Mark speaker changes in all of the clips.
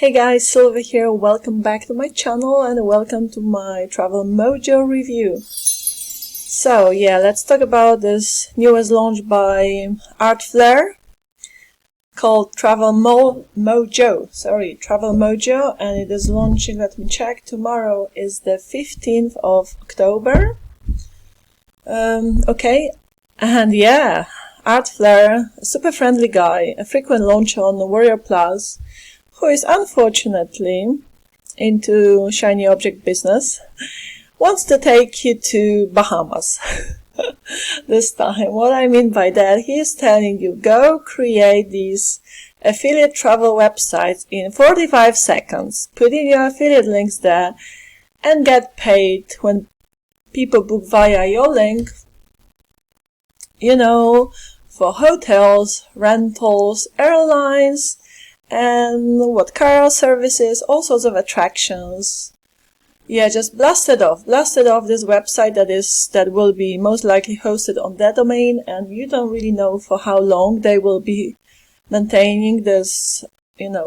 Speaker 1: Hey guys, Sylvia here. Welcome back to my channel and welcome to my Travel Mojo review. So yeah, let's talk about this newest launch by Art Flair called Travel Mojo. Travel Mojo, and it is launching, let me check, tomorrow is the 15th of October. Okay, and yeah, Art Flair, a super friendly guy, a frequent launcher on the Warrior Plus, who is unfortunately into shiny object business, wants to take you to Bahamas. This time, what I mean by that, he is telling you, go create these affiliate travel websites in 45 seconds, put in your affiliate links there, and get paid when people book via your link, you know, for hotels, rentals, airlines, and what car services, all sorts of attractions. Yeah, just blast it off this website that will be most likely hosted on that domain, and you don't really know for how long they will be maintaining this,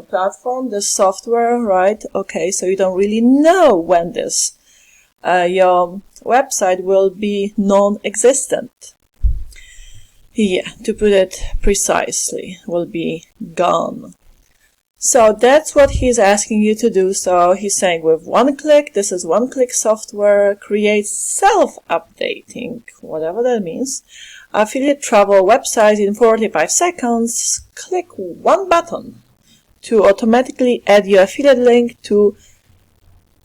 Speaker 1: platform, this software, right? Okay, so you don't really know when this your website will be non-existent. Yeah, to put it precisely, will be gone. So that's what he's asking you to do. So he's saying with one click, this is one-click software, creates self-updating, whatever that means, affiliate travel websites in 45 seconds. Click one button to automatically add your affiliate link to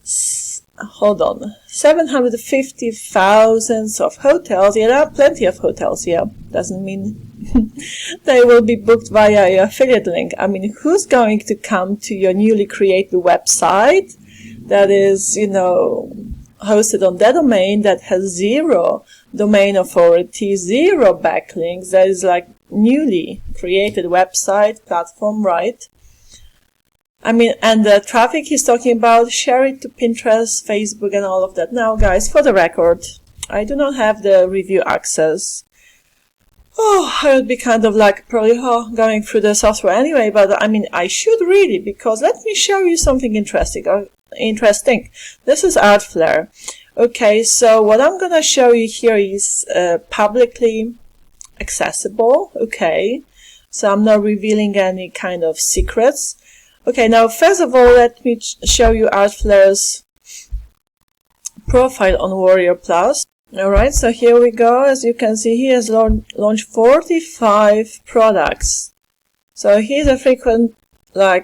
Speaker 1: 750,000 of hotels. Yeah, there are plenty of hotels. Yeah, doesn't mean they will be booked via your affiliate link. I mean, who's going to come to your newly created website that is, hosted on that domain that has zero domain authority, zero backlinks, that is like newly created website platform, right? I mean, and the traffic he's talking about, share it to Pinterest, Facebook, and all of that. Now, guys, for the record, I do not have the review access. I would be kind of like probably going through the software anyway, but I mean, I should really, because let me show you something interesting. This is Art Flair. Okay, so what I'm going to show you here is publicly accessible. Okay, so I'm not revealing any kind of secrets. Okay, now first of all, let me show you Art Flair's profile on Warrior Plus. Alright, so here we go. As you can see, he has launched 45 products. So he's a frequent,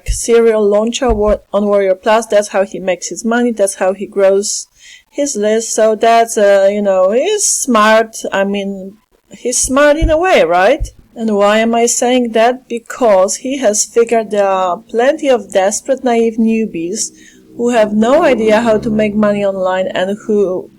Speaker 1: serial launcher on Warrior Plus. That's how he makes his money. That's how he grows his list. So that's, he's smart. I mean, he's smart in a way, right? And why am I saying that? Because he has figured there are plenty of desperate, naive newbies who have no idea how to make money online and who,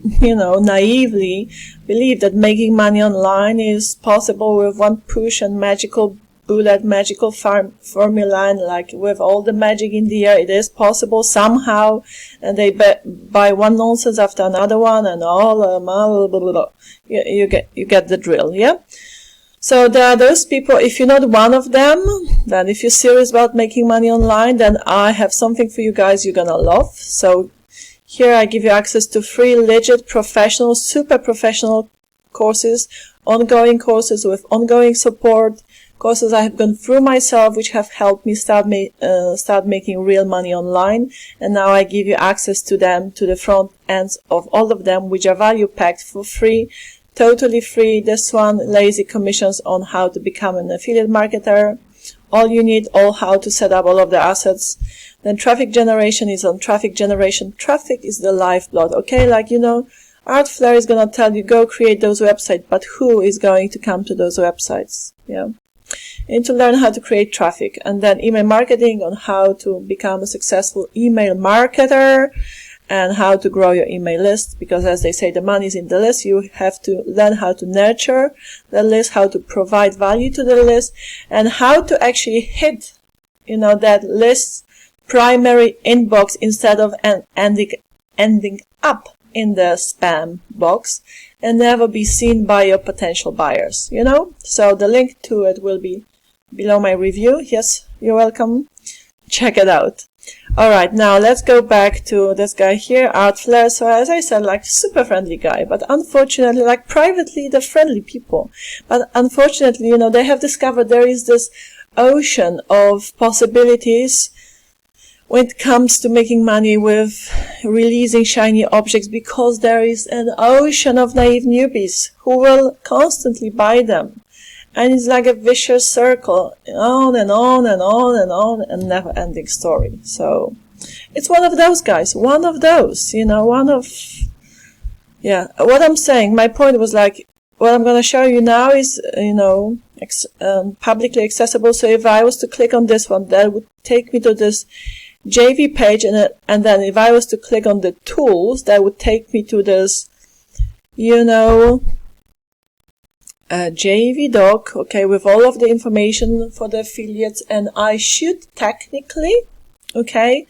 Speaker 1: naively believe that making money online is possible with one push and magical bullet, magical formula, and like with all the magic in the air, it is possible somehow, and they buy one nonsense after another one, and all blah, blah, blah. You get the drill, yeah? So there are those people. If you're not one of them, then if you're serious about making money online, then I have something for you guys you're gonna love. So here I give you access to free, legit, professional, super professional courses, ongoing courses with ongoing support, courses I have gone through myself, which have helped me start making real money online. And now I give you access to them, to the front ends of all of them, which are value packed for free. Totally free. This one, lazy commissions on how to become an affiliate marketer. All you need, how to set up all of the assets. Then traffic generation is on traffic generation. Traffic is the lifeblood. Okay, Art Flair is gonna tell you, go create those websites, but who is going to come to those websites? Yeah. You need to learn how to create traffic. And then email marketing on how to become a successful email marketer, and how to grow your email list, because as they say, the money is in the list. You have to learn how to nurture the list, how to provide value to the list, and how to actually hit, that list's primary inbox instead of ending up in the spam box and never be seen by your potential buyers, So the link to it will be below my review. Yes, you're welcome. check it out. Alright, now let's go back to this guy here, Art Flair. So as I said, like, super friendly guy, but unfortunately, like, privately, they're friendly people. But unfortunately, you know, they have discovered there is this ocean of possibilities when it comes to making money with releasing shiny objects, because there is an ocean of naive newbies who will constantly buy them. And it's like a vicious circle, on and on and on and on, and never-ending story. So it's one of those guys, one of those, you know, yeah. What I'm saying, my point was like, what I'm going to show you now is, you know, publicly accessible. So if I was to click on this one, that would take me to this JV page, and then if I was to click on the tools, that would take me to this, you know, JV doc, okay, with all of the information for the affiliates. And I should technically, okay,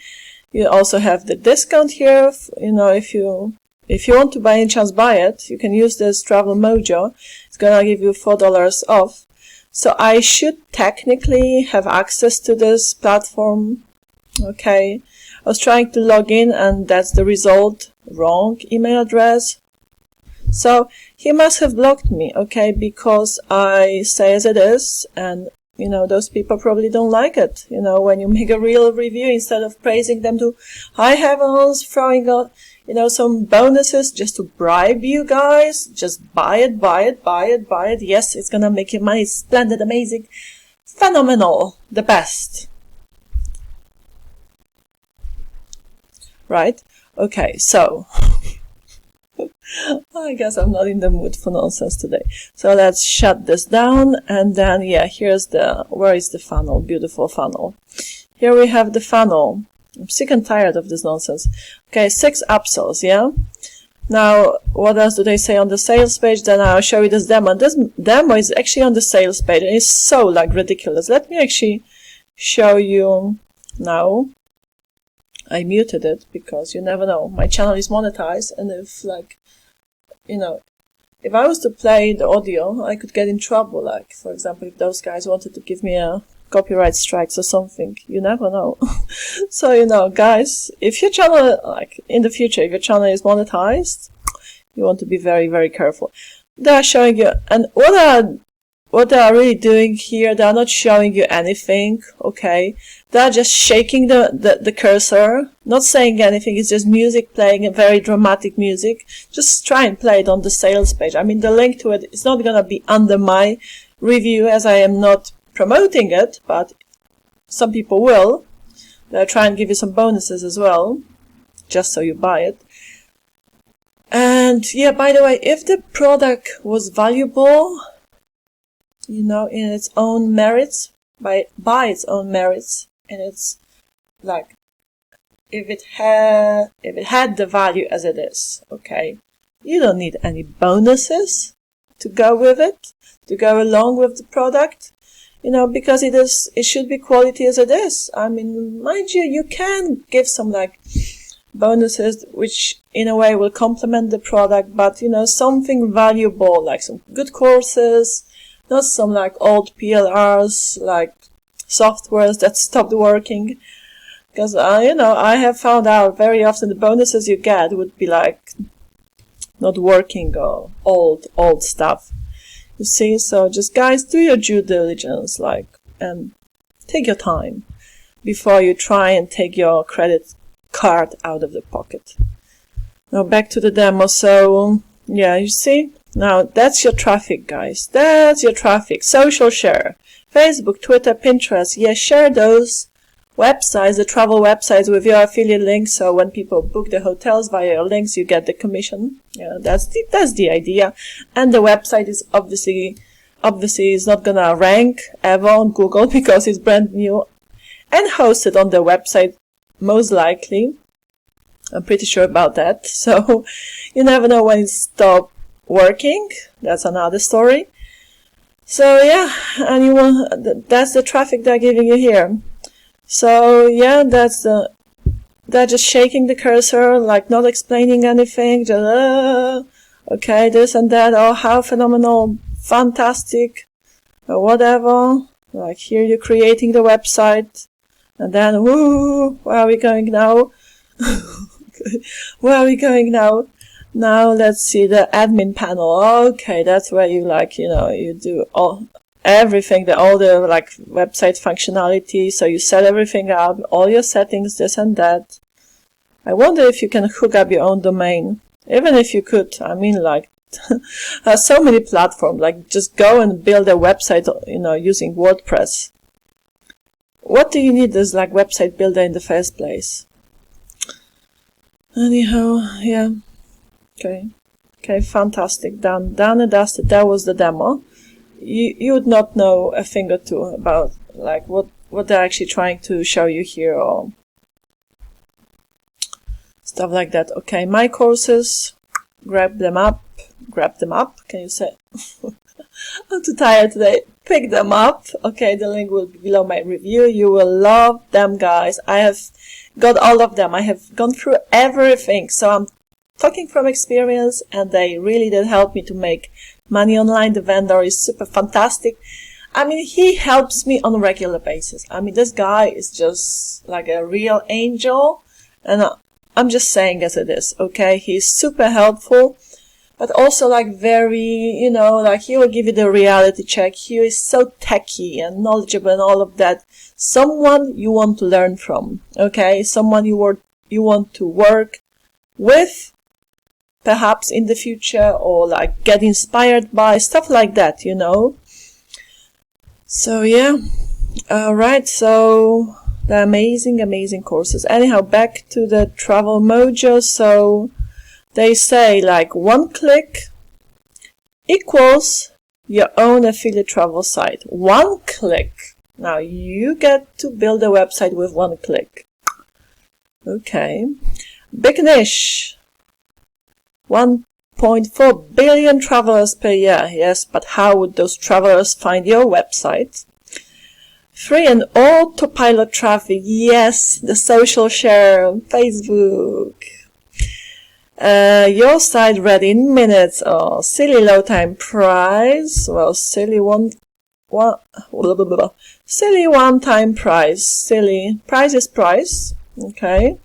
Speaker 1: you also have the discount here, you know, if you want to by any chance buy it, you can use this Travel Mojo. It's gonna give you $4 off. So I should technically have access to this platform. Okay, I was trying to log in, and that's the result. Wrong email address. So he must have blocked me, okay, because I say as it is, and, you know, those people probably don't like it. You know, when you make a real review, instead of praising them to high heavens, throwing out, you know, some bonuses just to bribe you guys, just buy it, buy it, buy it, buy it. Yes, it's gonna make you money. It's splendid, amazing, phenomenal, the best. Right? Okay, so I guess I'm not in the mood for nonsense today. So let's shut this down, and then, yeah, here's where is the funnel? Beautiful funnel. Here we have the funnel. I'm sick and tired of this nonsense. Okay, 6 upsells, yeah? Now, what else do they say on the sales page? Then I'll show you this demo. This demo is actually on the sales page, and it's so, like, ridiculous. Let me actually show you now. I muted it because you never know. My channel is monetized, and if, like, you know, if I was to play the audio, I could get in trouble. Like, for example, if those guys wanted to give me a copyright strikes or something, you never know. So, you know, guys, if your channel, like, in the future, if your channel is monetized, you want to be very, very careful. They are showing you, and what they are really doing here, they are not showing you anything, okay? They are just shaking the cursor, not saying anything. It's just music playing, a very dramatic music. Just try and play it on the sales page. I mean, the link to it is not going to be under my review, as I am not promoting it, but some people will. They'll try and give you some bonuses as well, just so you buy it. And yeah, by the way, if the product was valuable, you know, in its own merits, by its own merits, and it's like, if it had the value as it is, okay, you don't need any bonuses to go with it, to go along with the product, you know, because it should be quality as it is. I mean, mind you, you can give some, like, bonuses which in a way will complement the product, but, you know, something valuable, like some good courses, not some, like, old PLRs, like softwares that stopped working. Because, you know, I have found out very often the bonuses you get would be, like, not working or old stuff. You see? So just, guys, do your due diligence, like, and take your time before you try and take your credit card out of the pocket. Now back to the demo. So, yeah, you see? Now, that's your traffic, guys. That's your traffic. Social share. Facebook, Twitter, Pinterest. Yes, share those websites, the travel websites, with your affiliate links. So when people book the hotels via your links, you get the commission. Yeah, that's the idea. And the website is obviously is not gonna rank ever on Google because it's brand new and hosted on the website, most likely. I'm pretty sure about that. So you never know when it stops working. That's another story. So yeah, and that's the traffic they're giving you here. So yeah, they're just shaking the cursor, like not explaining anything, just okay, this and that, oh, how phenomenal, fantastic, or whatever. Like here you're creating the website, And then, woo, where are we going now? Where are we going now? Now let's see the admin panel. Okay, that's where you you do everything, all the website functionality. So you set everything up, all your settings, this and that. I wonder if you can hook up your own domain. Even if you could, I mean, so many platforms, just go and build a website, using WordPress. What do you need this website builder in the first place? Anyhow, yeah. Okay, fantastic. Done and dusted. That was the demo. You would not know a thing or two about what they're actually trying to show you here or stuff like that. Okay, my courses. Grab them up. Can you say? I'm too tired today. Pick them up. Okay, the link will be below my review. You will love them, guys. I have got all of them. I have gone through everything. So I'm talking from experience, and they really did help me to make money online. The vendor is super fantastic. I mean, he helps me on a regular basis. I mean, this guy is just like a real angel, and I'm just saying as it is, okay? He's super helpful, but also very, he will give you the reality check. He is so techy and knowledgeable and all of that. Someone you want to learn from, okay? Someone you want to work with, perhaps in the future, or get inspired by, stuff like that, So yeah, alright, so the amazing courses. Anyhow, back to the Travel Mojo. So they say one click equals your own affiliate travel site. One click. Now you get to build a website with one click. Okay. Big niche. 1.4 billion travelers per year. Yes, but how would those travelers find your website? Free and autopilot traffic. Yes, the social share on Facebook. Your site ready in minutes. Oh, silly low time price. Well, silly one-time price. Silly. Price is price. Okay.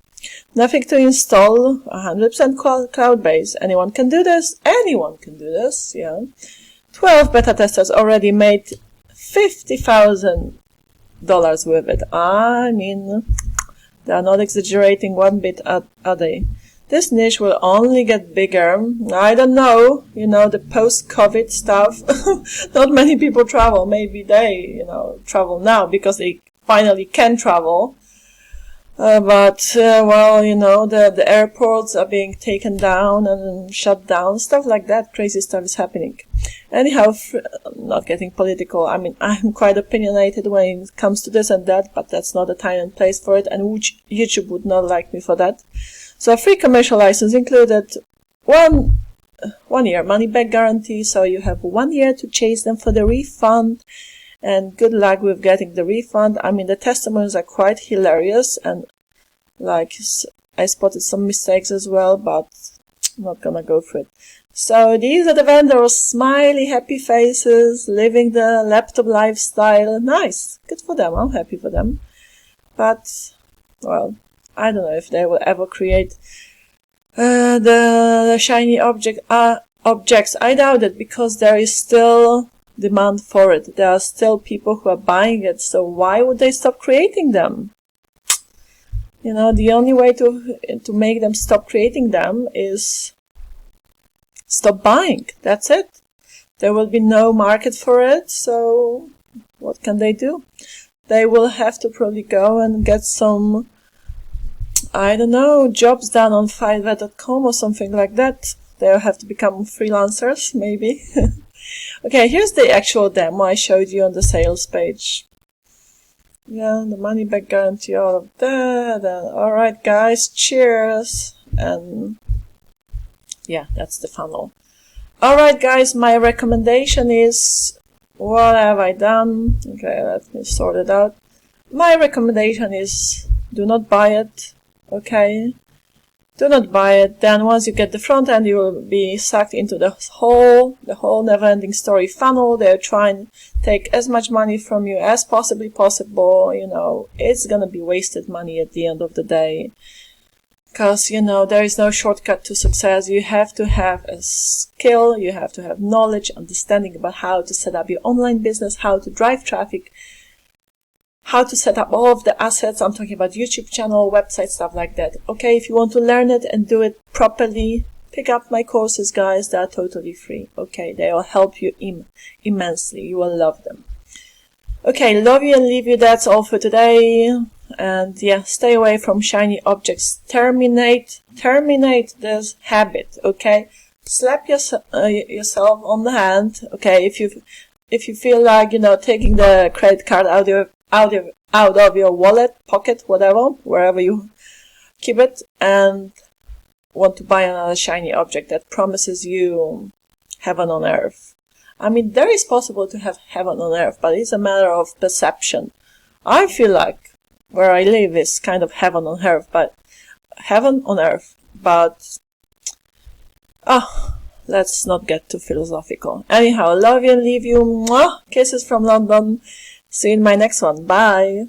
Speaker 1: Nothing to install. 100% cloud-based. Anyone can do this. Yeah. 12 beta testers already made $50,000 with it. I mean, they are not exaggerating one bit, are they? This niche will only get bigger. I don't know, the post-COVID stuff. Not many people travel. Maybe they, travel now because they finally can travel. But the airports are being taken down and shut down. Stuff like that. Crazy stuff is happening. Anyhow, I'm not getting political. I mean, I'm quite opinionated when it comes to this and that, but that's not the time and place for it, and YouTube would not like me for that. So a free commercial license included 1 year money back guarantee. So you have 1 year to chase them for the refund, and good luck with getting the refund. I mean, the testimonials are quite hilarious, and I spotted some mistakes as well, but I'm not gonna go through it. So these are the vendors, smiley, happy faces, living the laptop lifestyle. Nice. Good for them. I'm happy for them. But, well, I don't know if they will ever create the shiny objects. I doubt it, because there is still demand for it. There are still people who are buying it. So why would they stop creating them? The only way to make them stop creating them is stop buying. That's it. There will be no market for it, so what can they do? They will have to probably go and get some, I don't know, jobs done on Fiverr.com or something like that. They'll have to become freelancers, maybe. Okay, here's the actual demo I showed you on the sales page. Yeah, the money back guarantee, all of that. And alright guys, cheers. And yeah, that's the funnel. Alright guys, my recommendation is, what have I done? Okay, let me sort it out. My recommendation is, do not buy it. Okay. Do not buy it. Then once you get the front end, you will be sucked into the whole never-ending story funnel. They're trying to take as much money from you as possibly possible. You know, it's gonna be wasted money at the end of the day. Because, you know, there is no shortcut to success. You have to have a skill, you have to have knowledge, understanding about how to set up your online business, how to drive traffic, how to set up all of the assets. I'm talking about YouTube channel, website, stuff like that. Okay, if you want to learn it and do it properly, pick up my courses, guys. They are totally free. Okay, they will help you immensely. You will love them. Okay, love you and leave you. That's all for today. And yeah, stay away from shiny objects. Terminate this habit. Okay, slap yourself on the hand. Okay, if you feel like, you know, taking the credit card out of your wallet, pocket, whatever, wherever you keep it, and want to buy another shiny object that promises you heaven on earth. I mean, there is possible to have heaven on earth, but it's a matter of perception. I feel like where I live is kind of heaven on earth, but let's not get too philosophical. Anyhow, love you and leave you. Mwah! Kisses from London. See you in my next one. Bye.